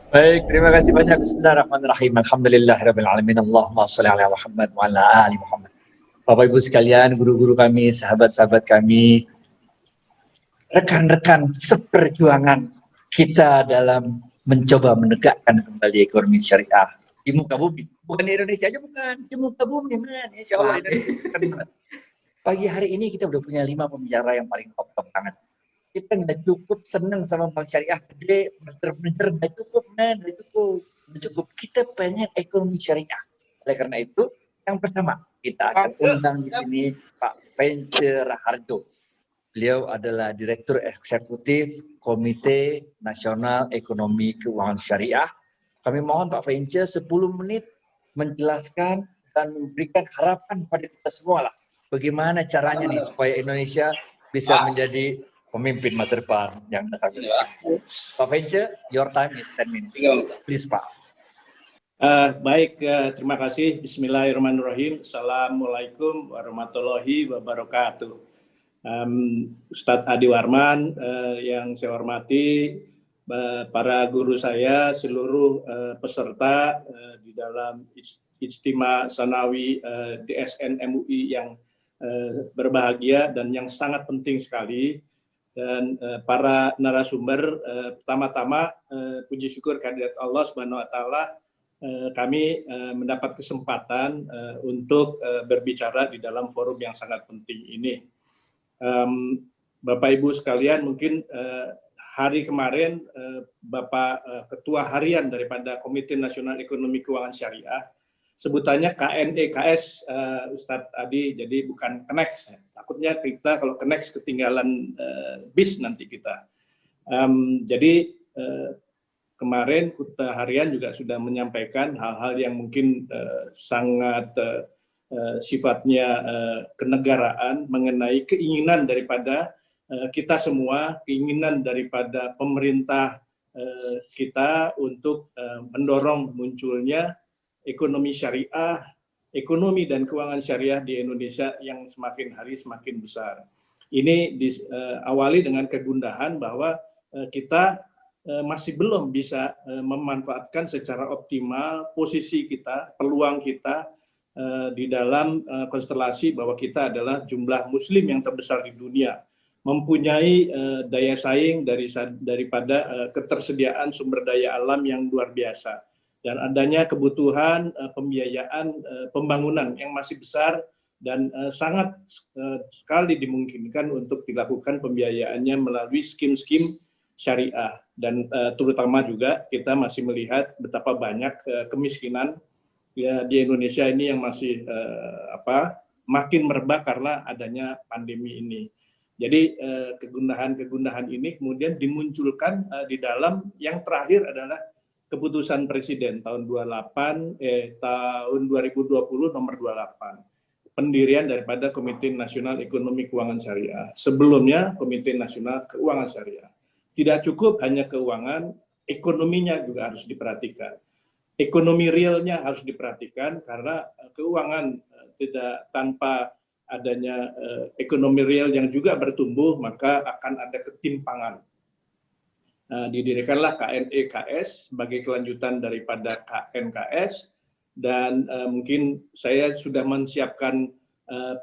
Baik, terima kasih banyak. Bismillahirrahmanirrahim. Alhamdulillahirabbil alamin. Allahumma shalli ala Muhammad wa ala ali Muhammad. Bapak Ibu sekalian, guru-guru kami, sahabat-sahabat kami, rekan-rekan seperjuangan kita dalam mencoba menegakkan kembali ekonomi syariah di muka bumi. Bukan di Indonesia aja, bukan. Di muka bumi, man. Insya Allah Indonesia itu keren banget. Pagi hari ini kita udah punya 5 pembicara yang paling top banget. Kita nggak cukup seneng sama bank syariah gede, bener-bener nggak cukup, man. Nggak cukup. Kita pengen ekonomi syariah. Oleh karena itu, yang pertama, kita akan undang di sini Pak Vence Raharjo. Beliau adalah Direktur Eksekutif Komite Nasional Ekonomi Keuangan Syariah. Kami mohon Pak Vence 10 menit menjelaskan dan memberikan harapan pada kita semua lah. Bagaimana caranya nih supaya Indonesia bisa menjadi pemimpin masa depan yang datang. Pak Vence, your time is 10 minutes. Please Pak. Baik, terima kasih. Bismillahirrahmanirrahim. Assalamualaikum warahmatullahi wabarakatuh. Ustadz Adi Warman, yang saya hormati, para guru saya, seluruh peserta di dalam Ijtima Sanawi DSN MUI yang berbahagia dan yang sangat penting sekali, dan para narasumber, pertama-tama puji syukur kehadirat Allah Subhanahu wa taala, kami mendapat kesempatan untuk berbicara di dalam forum yang sangat penting ini. Bapak Ibu sekalian, mungkin hari kemarin Bapak Ketua Harian daripada Komite Nasional Ekonomi Keuangan Syariah, sebutannya KNEKS, Ustadz Adi, jadi bukan Kenex. Takutnya kita kalau Kenex ketinggalan bis nanti kita. Jadi kemarin Ketua Harian juga sudah menyampaikan hal-hal yang mungkin sangat sifatnya kenegaraan mengenai keinginan daripada kita semua, keinginan daripada pemerintah kita untuk mendorong munculnya ekonomi syariah, ekonomi dan keuangan syariah di Indonesia yang semakin hari semakin besar. Ini diawali dengan kegundahan bahwa kita masih belum bisa memanfaatkan secara optimal posisi kita, peluang kita di dalam konstelasi bahwa kita adalah jumlah muslim yang terbesar di dunia, mempunyai daya saing daripada ketersediaan sumber daya alam yang luar biasa, dan adanya kebutuhan pembiayaan pembangunan yang masih besar dan sangat sekali dimungkinkan untuk dilakukan pembiayaannya melalui skim-skim syariah, dan terutama juga kita masih melihat betapa banyak kemiskinan ya di Indonesia ini yang masih makin merebak karena adanya pandemi ini. Jadi kegundahan-kegundahan ini kemudian dimunculkan di dalam yang terakhir adalah keputusan Presiden tahun 2020 nomor 28, pendirian daripada Komite Nasional Ekonomi Keuangan Syariah. Sebelumnya Komite Nasional Keuangan Syariah. Tidak cukup hanya keuangan, ekonominya juga harus diperhatikan. Ekonomi realnya harus diperhatikan karena keuangan tidak tanpa adanya ekonomi real yang juga bertumbuh maka akan ada ketimpangan. Didirikanlah KNEKS sebagai kelanjutan daripada KNKS, dan mungkin saya sudah menyiapkan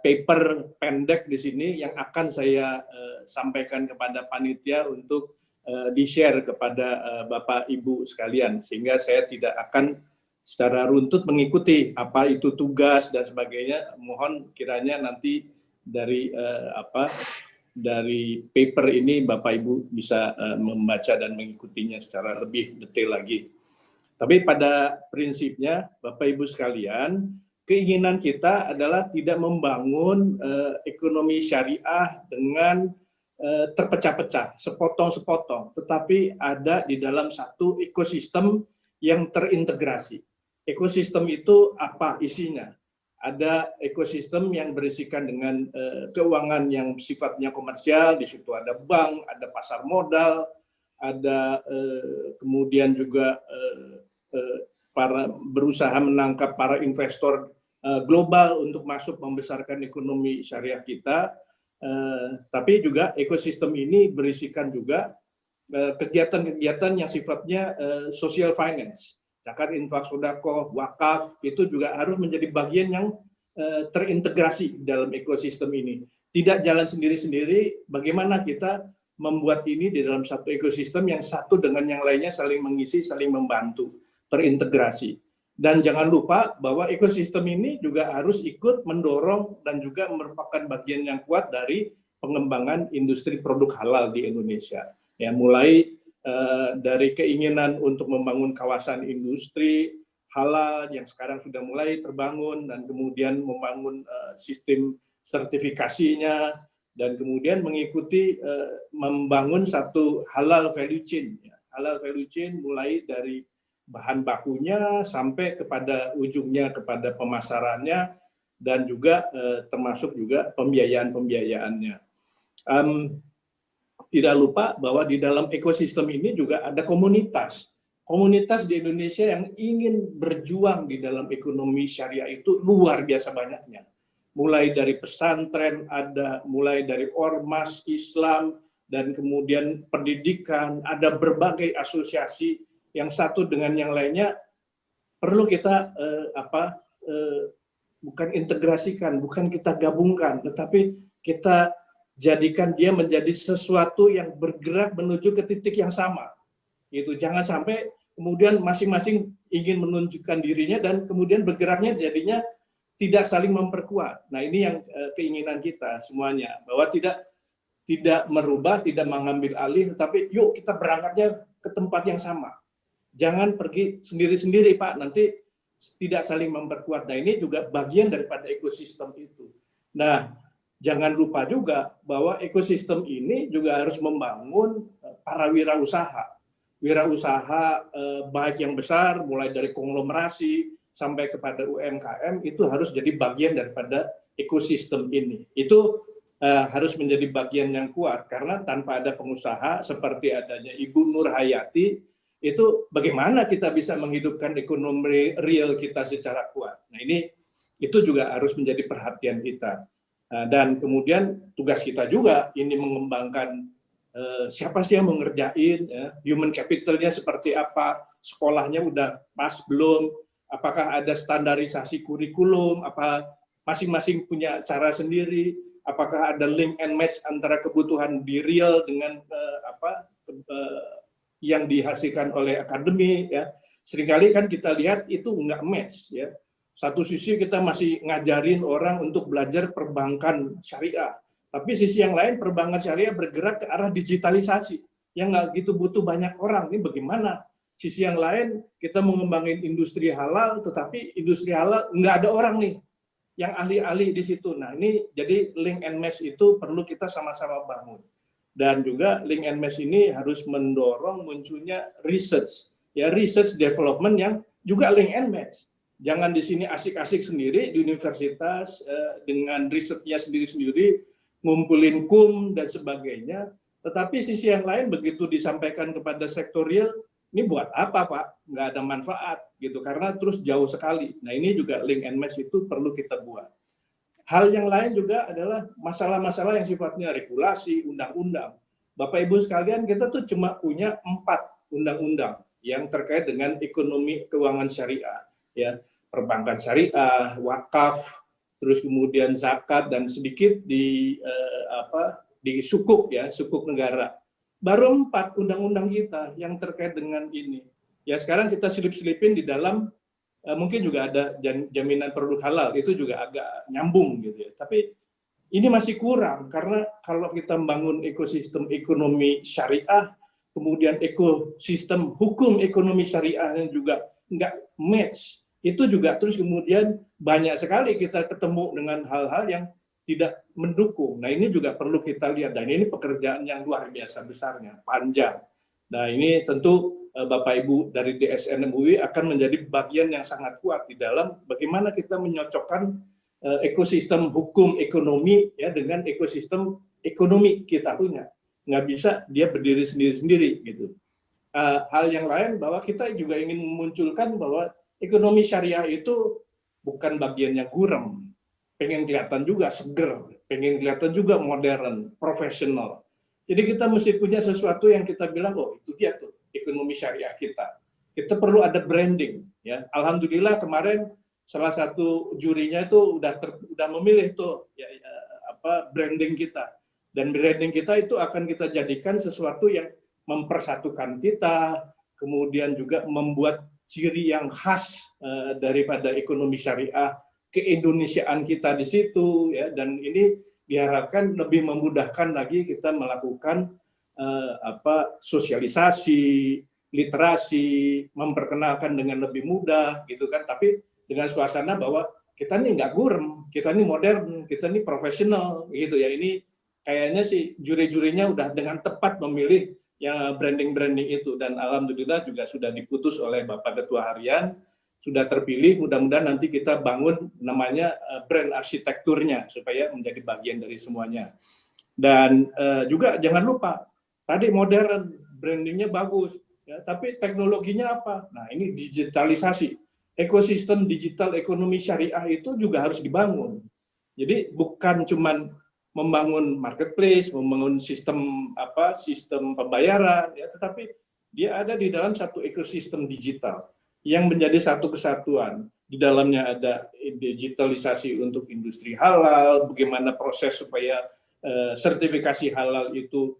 paper pendek di sini yang akan saya sampaikan kepada panitia untuk di-share kepada Bapak Ibu sekalian, sehingga saya tidak akan secara runtut mengikuti apa itu tugas dan sebagainya. Mohon kiranya nanti dari dari paper ini Bapak Ibu bisa membaca dan mengikutinya secara lebih detail lagi. Tapi pada prinsipnya Bapak Ibu sekalian, keinginan kita adalah tidak membangun ekonomi syariah dengan terpecah-pecah, sepotong-sepotong, tetapi ada di dalam satu ekosistem yang terintegrasi. Ekosistem itu apa isinya? Ada ekosistem yang berisikan dengan keuangan yang sifatnya komersial, di situ ada bank, ada pasar modal, ada kemudian juga para berusaha menangkap para investor global untuk masuk membesarkan ekonomi syariah kita. Tapi juga ekosistem ini berisikan juga kegiatan-kegiatan yang sifatnya social finance, zakat, infak, sedekah, wakaf, itu juga harus menjadi bagian yang terintegrasi dalam ekosistem ini. Tidak jalan sendiri-sendiri, bagaimana kita membuat ini di dalam satu ekosistem yang satu dengan yang lainnya saling mengisi, saling membantu, terintegrasi. Dan jangan lupa bahwa ekosistem ini juga harus ikut mendorong dan juga merupakan bagian yang kuat dari pengembangan industri produk halal di Indonesia. Ya, mulai dari keinginan untuk membangun kawasan industri halal yang sekarang sudah mulai terbangun, dan kemudian membangun sistem sertifikasinya, dan kemudian mengikuti membangun satu halal value chain. Halal value chain mulai dari bahan bakunya sampai kepada ujungnya, kepada pemasarannya, dan juga termasuk juga pembiayaannya. Tidak lupa bahwa di dalam ekosistem ini juga ada komunitas. Komunitas di Indonesia yang ingin berjuang di dalam ekonomi syariah itu luar biasa banyaknya. Mulai dari pesantren ada, mulai dari ormas Islam, dan kemudian pendidikan, ada berbagai asosiasi yang satu dengan yang lainnya perlu kita bukan integrasikan, bukan kita gabungkan, tetapi kita jadikan dia menjadi sesuatu yang bergerak menuju ke titik yang sama. Itu jangan sampai kemudian masing-masing ingin menunjukkan dirinya dan kemudian bergeraknya jadinya tidak saling memperkuat. Nah, ini yang keinginan kita semuanya, bahwa tidak merubah, tidak mengambil alih, tetapi yuk kita berangkatnya ke tempat yang sama. Jangan pergi sendiri-sendiri, Pak, nanti tidak saling memperkuat. Nah, ini juga bagian daripada ekosistem itu. Nah, jangan lupa juga bahwa ekosistem ini juga harus membangun para wirausaha. Wirausaha baik yang besar, mulai dari konglomerasi sampai kepada UMKM, itu harus jadi bagian daripada ekosistem ini. Itu harus menjadi bagian yang kuat, karena tanpa ada pengusaha seperti adanya Ibu Nur Hayati, itu bagaimana kita bisa menghidupkan ekonomi real kita secara kuat. Nah, ini itu juga harus menjadi perhatian kita. Dan kemudian tugas kita juga ini mengembangkan siapa sih yang mengerjain, human capitalnya seperti apa, sekolahnya udah pas belum, apakah ada standarisasi kurikulum, apa masing-masing punya cara sendiri, apakah ada link and match antara kebutuhan di real dengan yang dihasilkan oleh akademi, ya. Seringkali kan kita lihat itu nggak match, ya. Satu sisi kita masih ngajarin orang untuk belajar perbankan syariah, tapi sisi yang lain perbankan syariah bergerak ke arah digitalisasi yang nggak gitu butuh banyak orang. Ini bagaimana? Sisi yang lain kita mengembangin industri halal, tetapi industri halal nggak ada orang nih yang ahli-ahli di situ. Nah, ini jadi link and match itu perlu kita sama-sama bangun. Dan juga link and match ini harus mendorong munculnya research, ya, research development yang juga link and match. Jangan di sini asik-asik sendiri di universitas dengan risetnya sendiri-sendiri, ngumpulin dan sebagainya. Tetapi sisi yang lain begitu disampaikan kepada sektor real, ini buat apa, Pak? Nggak ada manfaat gitu, karena terus jauh sekali. Nah, ini juga link and match itu perlu kita buat. Hal yang lain juga adalah masalah-masalah yang sifatnya regulasi, undang-undang. Bapak Ibu sekalian, kita tuh cuma punya 4 undang-undang yang terkait dengan ekonomi keuangan syariah, ya, perbankan syariah, wakaf, terus kemudian zakat, dan sedikit di sukuk, ya, sukuk negara. Baru 4 undang-undang kita yang terkait dengan ini. Ya, sekarang kita selip-selipin di dalam mungkin juga ada jaminan produk halal, itu juga agak nyambung gitu ya. Tapi ini masih kurang, karena kalau kita membangun ekosistem ekonomi syariah, kemudian ekosistem hukum ekonomi syariahnya juga nggak match, itu juga terus kemudian banyak sekali kita ketemu dengan hal-hal yang tidak mendukung. Nah, ini juga perlu kita lihat, dan ini pekerjaan yang luar biasa besarnya, panjang. Nah, ini tentu Bapak Ibu dari DSN MUI akan menjadi bagian yang sangat kuat di dalam bagaimana kita menyocokkan ekosistem hukum ekonomi, ya, dengan ekosistem ekonomi kita punya. Nggak bisa dia berdiri sendiri-sendiri gitu. Hal yang lain bahwa kita juga ingin memunculkan bahwa ekonomi syariah itu bukan bagiannya gurem, pengen kelihatan juga seger, pengen kelihatan juga modern, profesional. Jadi kita mesti punya sesuatu yang kita bilang, oh itu dia tuh ekonomi syariah kita. Kita perlu ada branding, ya. Alhamdulillah kemarin salah satu jurinya itu udah memilih tuh branding kita. Dan branding kita itu akan kita jadikan sesuatu yang mempersatukan kita, kemudian juga membuat ciri yang khas daripada ekonomi syariah, keindonesiaan kita di situ, ya. Dan ini diharapkan lebih memudahkan lagi kita melakukan sosialisasi, literasi, memperkenalkan dengan lebih mudah, gitu kan. Tapi dengan suasana bahwa kita nih nggak gurem, kita nih modern, kita nih profesional, gitu ya. Ini kayaknya sih juri-jurinya udah dengan tepat memilih yang branding-branding itu, dan alhamdulillah juga sudah diputus oleh Bapak Ketua Harian, sudah terpilih. Mudah-mudahan nanti kita bangun namanya brand arsitekturnya supaya menjadi bagian dari semuanya. Dan juga jangan lupa tadi modern, brandingnya bagus, ya, tapi teknologinya apa? Nah, ini digitalisasi. Ekosistem digital ekonomi syariah itu juga harus dibangun. Jadi bukan cuman membangun marketplace, membangun sistem pembayaran, ya, tetapi dia ada di dalam satu ekosistem digital yang menjadi satu kesatuan. Di dalamnya ada digitalisasi untuk industri halal, bagaimana proses supaya sertifikasi halal itu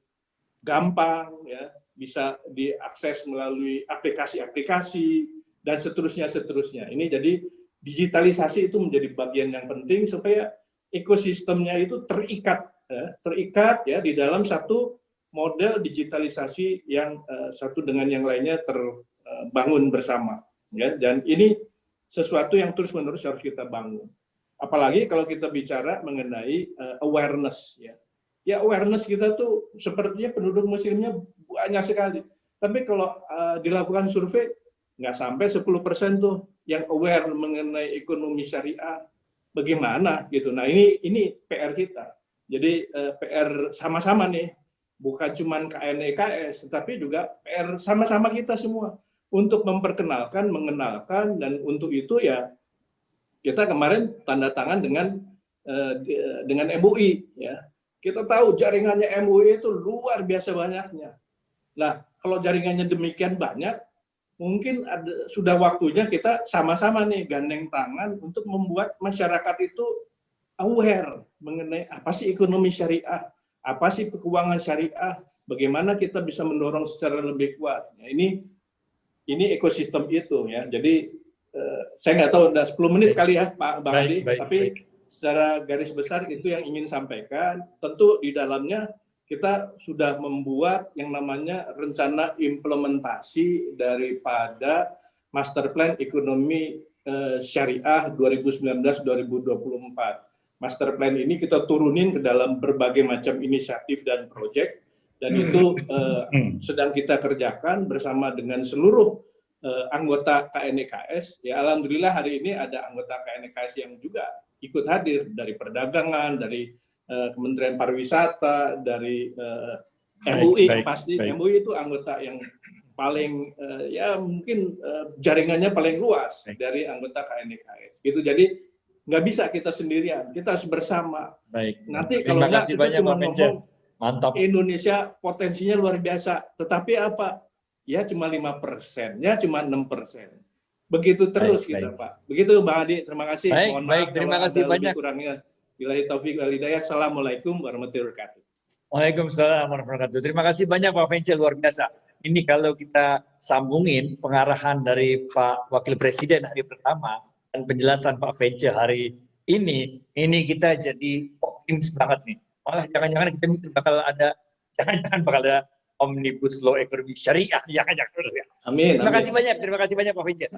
gampang, ya, bisa diakses melalui aplikasi-aplikasi, dan seterusnya. Ini jadi digitalisasi itu menjadi bagian yang penting supaya ekosistemnya itu terikat ya di dalam satu model digitalisasi yang satu dengan yang lainnya terbangun bersama, ya. Dan ini sesuatu yang terus-menerus harus kita bangun. Apalagi kalau kita bicara mengenai awareness, ya. Ya, awareness kita tuh sepertinya penduduk muslimnya banyak sekali. Tapi kalau dilakukan survei, nggak sampai 10% tuh yang aware mengenai ekonomi syariah. Bagaimana gitu. Nah, ini PR kita. Jadi PR sama-sama nih, bukan cuma KNEKS, tetapi juga PR sama-sama kita semua untuk memperkenalkan, mengenalkan, dan untuk itu ya kita kemarin tanda tangan dengan MUI, ya. Kita tahu jaringannya MUI itu luar biasa banyaknya. Nah, kalau jaringannya demikian banyak, mungkin sudah waktunya kita sama-sama nih gandeng tangan untuk membuat masyarakat itu aware mengenai apa sih ekonomi syariah, apa sih keuangan syariah, bagaimana kita bisa mendorong secara lebih kuat. Nah, ini ekosistem itu, ya. Jadi saya nggak tahu, udah 10 menit kali ya Pak Bang Adi, tapi secara garis besar itu yang ingin sampaikan. Tentu di dalamnya kita sudah membuat yang namanya rencana implementasi daripada Master Plan Ekonomi Syariah 2019-2024. Master Plan ini kita turunin ke dalam berbagai macam inisiatif dan proyek, dan itu sedang kita kerjakan bersama dengan seluruh anggota KNEKS. Ya, alhamdulillah hari ini ada anggota KNEKS yang juga ikut hadir dari perdagangan, dari Kementerian Pariwisata, dari MUI, pasti MUI itu anggota yang paling ya mungkin jaringannya paling luas dari anggota KNEKS. Gitu. Jadi nggak bisa kita sendirian, kita harus bersama. Baik. Nanti kalau nggak kita cuma ngomong mantap. Indonesia potensinya luar biasa, tetapi apa? Ya cuma 5%, ya cuma 6%. Begitu terus kita, Pak. Begitu Bang Adi, terima kasih. Mohon maaf terima kasih banyak. Kurangnya. Billahi taufiq wal hidayah. Assalamualaikum warahmatullahi wabarakatuh. Waalaikumsalam warahmatullahi wabarakatuh. Terima kasih banyak Pak Vencel, luar biasa. Ini kalau kita sambungin pengarahan dari Pak Wakil Presiden hari pertama dan penjelasan Pak Vencel hari ini kita jadi optimis banget nih. Malah jangan-jangan kita bakal ada Omnibus Law Ekonomi Syariah. Jangan-jangan. Amin. Terima kasih banyak Pak Vencel.